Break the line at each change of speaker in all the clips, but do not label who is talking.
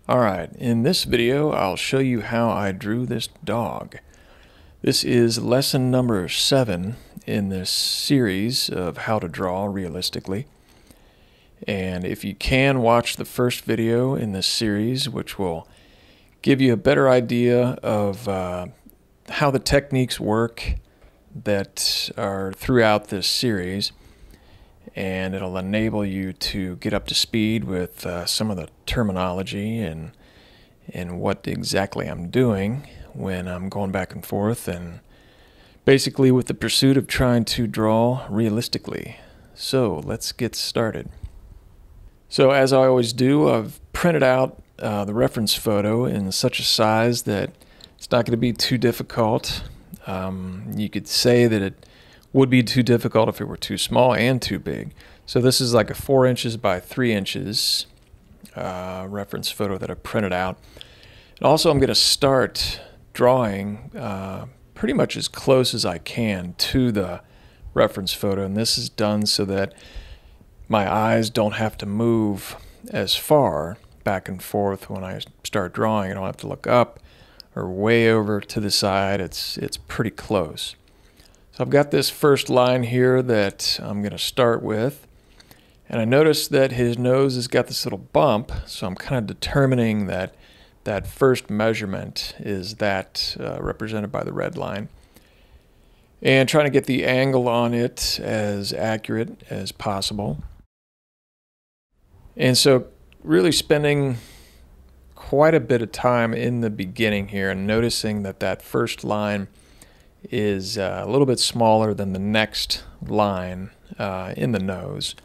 Alright, in this video I'll show you how I drew this dog. This is lesson number 7 in this series of how to draw realistically. And if you can, watch the first video in this series, which will give you a better idea of how the techniques work that are throughout this series. And it'll enable you to get up to speed with some of the terminology and what exactly I'm doing when I'm going back and forth, and basically with the pursuit of trying to draw realistically. So let's get started. So as I always do, I've printed out the reference photo in such a size that it's not going to be too difficult. You could say that it would be too difficult if it were too small and too big. So this is like a 4 inches by 3 inches reference photo that I printed out. And also I'm going to start drawing pretty much as close as I can to the reference photo, and this is done so that my eyes don't have to move as far back and forth when I start drawing. I don't have to look up or way over to the side. It's pretty close. So I've got this first line here that I'm going to start with, and I notice that his nose has got this little bump, so I'm kind of determining that that first measurement is that represented by the red line, and trying to get the angle on it as accurate as possible. And so really spending quite a bit of time in the beginning here and noticing that that first line is a little bit smaller than the next line in the nose.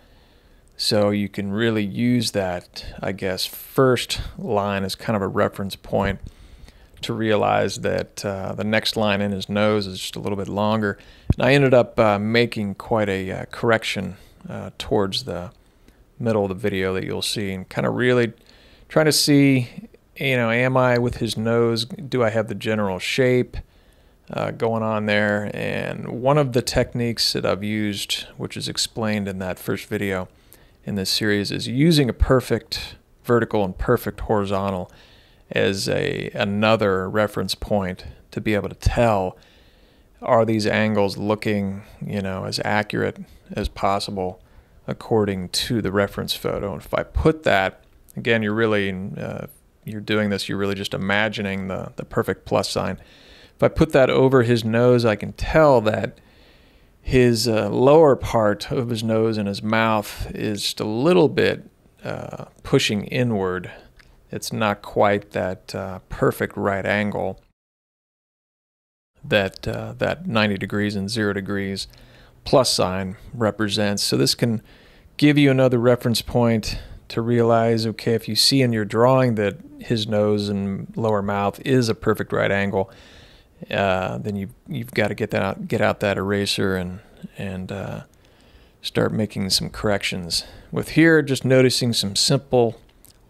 So you can really use that, I guess, first line as kind of a reference point to realize that the next line in his nose is just a little bit longer. And I ended up making quite a correction towards the middle of the video that you'll see, and kind of really trying to see, am I with his nose, do I have the general shape going on there? And one of the techniques that I've used, which is explained in that first video in this series, is using a perfect vertical and perfect horizontal as another reference point to be able to tell, are these angles looking as accurate as possible according to the reference photo. And if I put that, again, you're doing this, you're really just imagining the perfect plus sign. If I put that over his nose, I can tell that his lower part of his nose and his mouth is just a little bit pushing inward. It's not quite that perfect right angle that 90 degrees and 0 degrees plus sign represents. So this can give you another reference point to realize, okay, if you see in your drawing that his nose and lower mouth is a perfect right angle, then you've got to get out that eraser and start making some corrections. With here, just noticing some simple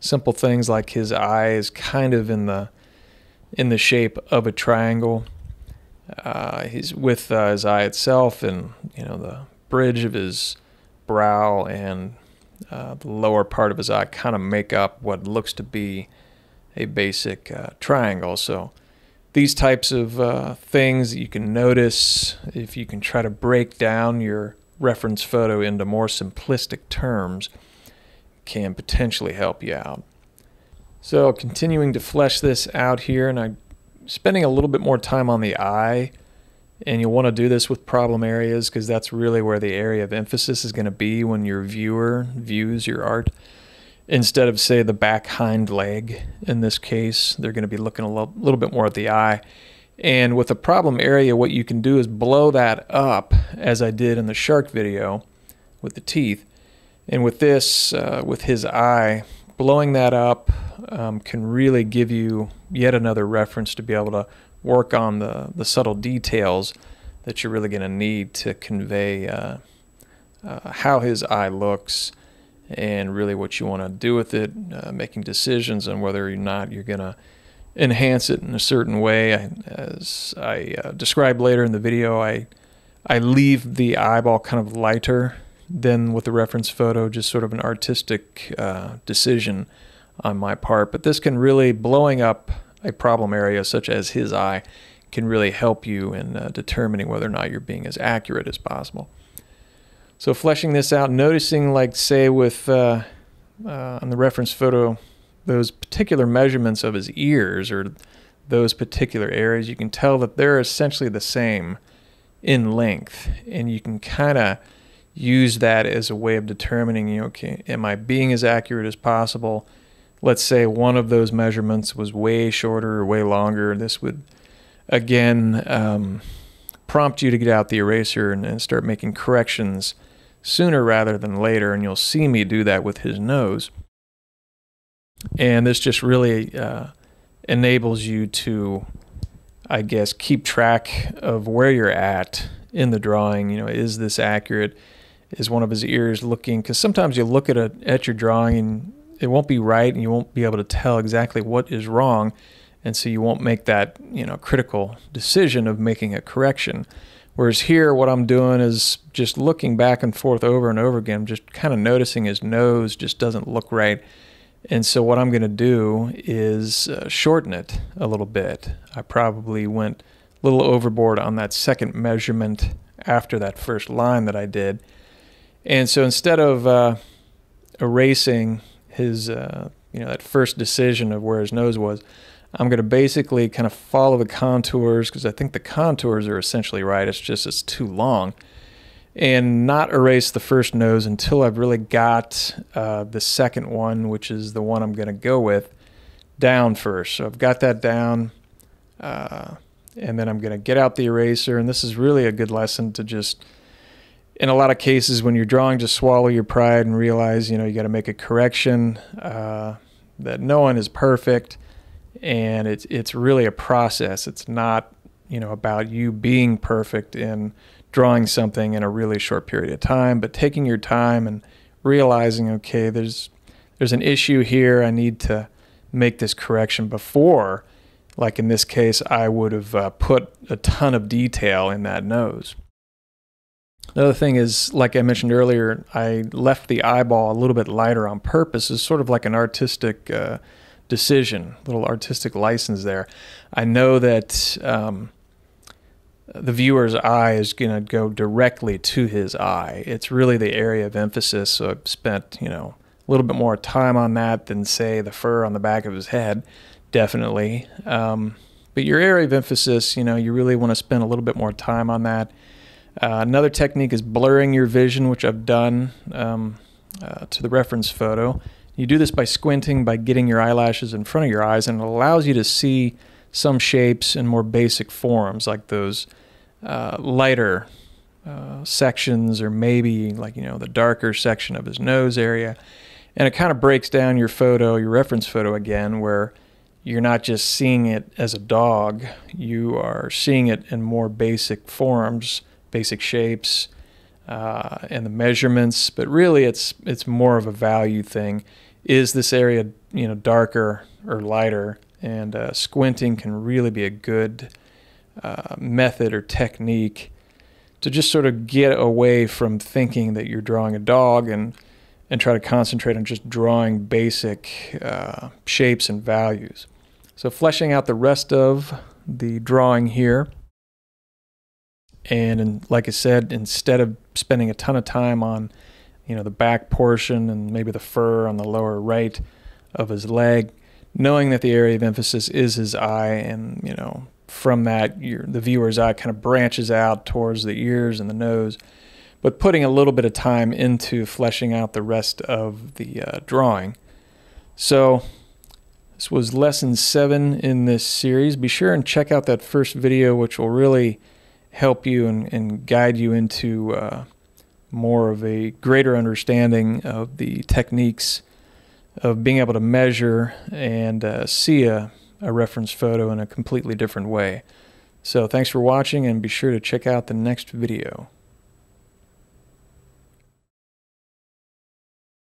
things like his eye is kind of in the shape of a triangle. He's with his eye itself, and the bridge of his brow and the lower part of his eye kind of make up what looks to be a basic triangle. So these types of things that you can notice, if you can try to break down your reference photo into more simplistic terms, can potentially help you out. So continuing to flesh this out here, and I'm spending a little bit more time on the eye, and you'll want to do this with problem areas because that's really where the area of emphasis is going to be when your viewer views your art. Instead of, say, the back hind leg, in this case, they're going to be looking a little bit more at the eye. And with a problem area, what you can do is blow that up, as I did in the shark video with the teeth. And with this, with his eye, blowing that up can really give you yet another reference to be able to work on the subtle details that you're really going to need to convey how his eye looks, and really what you want to do with it, making decisions on whether or not you're going to enhance it in a certain way. As I described later in the video, I leave the eyeball kind of lighter than with the reference photo, just sort of an artistic decision on my part, but this can really, blowing up a problem area such as his eye, can really help you in determining whether or not you're being as accurate as possible. So fleshing this out, noticing, like say with on the reference photo, those particular measurements of his ears or those particular areas, you can tell that they're essentially the same in length, and you can kind of use that as a way of determining, you know, okay, am I being as accurate as possible? Let's say one of those measurements was way shorter or way longer. This would, again, prompt you to get out the eraser and start making corrections sooner rather than later, and you'll see me do that with his nose. And this just really enables you to, I guess, keep track of where you're at in the drawing. You know, is this accurate? Is one of his ears looking? Because sometimes you look at your drawing and it won't be right, and you won't be able to tell exactly what is wrong, and so you won't make that, you know, critical decision of making a correction. Whereas here, what I'm doing is just looking back and forth over and over again, just kind of noticing his nose just doesn't look right. And so what I'm going to do is shorten it a little bit. I probably went a little overboard on that second measurement after that first line that I did. And so instead of erasing his, that first decision of where his nose was, I'm going to basically kind of follow the contours, because I think the contours are essentially right. It's just it's too long. And not erase the first nose until I've really got the second one, which is the one I'm going to go with, down first. So I've got that down, and then I'm going to get out the eraser. And this is really a good lesson to just, in a lot of cases when you're drawing, just swallow your pride and realize, you know, you got to make a correction, that no one is perfect. And it's really a process. It's not, you know, about you being perfect in drawing something in a really short period of time, but taking your time and realizing, okay, there's an issue here. I need to make this correction before, like in this case, I would have put a ton of detail in that nose. Another thing is, like I mentioned earlier, I left the eyeball a little bit lighter on purpose. It's sort of like an artistic decision, little artistic license there. I know that the viewer's eye is going to go directly to his eye. It's really the area of emphasis, so I've spent, you know, a little bit more time on that than, say, the fur on the back of his head, definitely. But your area of emphasis, you know, you really want to spend a little bit more time on that. Another technique is blurring your vision, which I've done to the reference photo. You do this by squinting, by getting your eyelashes in front of your eyes, and it allows you to see some shapes in more basic forms, like those lighter sections, or maybe like, you know, the darker section of his nose area. And it kind of breaks down your photo, your reference photo again, where you're not just seeing it as a dog, you are seeing it in more basic forms, basic shapes, and the measurements. But really it's more of a value thing. Is this area, you know, darker or lighter? And squinting can really be a good method or technique to just sort of get away from thinking that you're drawing a dog and try to concentrate on just drawing basic shapes and values. So fleshing out the rest of the drawing here. And like I said, instead of spending a ton of time on, you know, the back portion and maybe the fur on the lower right of his leg, knowing that the area of emphasis is his eye, and, you know, from that, the viewer's eye kind of branches out towards the ears and the nose, but putting a little bit of time into fleshing out the rest of the drawing. So this was lesson 7 in this series. Be sure and check out that first video, which will really help you and guide you into more of a greater understanding of the techniques of being able to measure and see a reference photo in a completely different way. So thanks for watching, and be sure to check out the next video.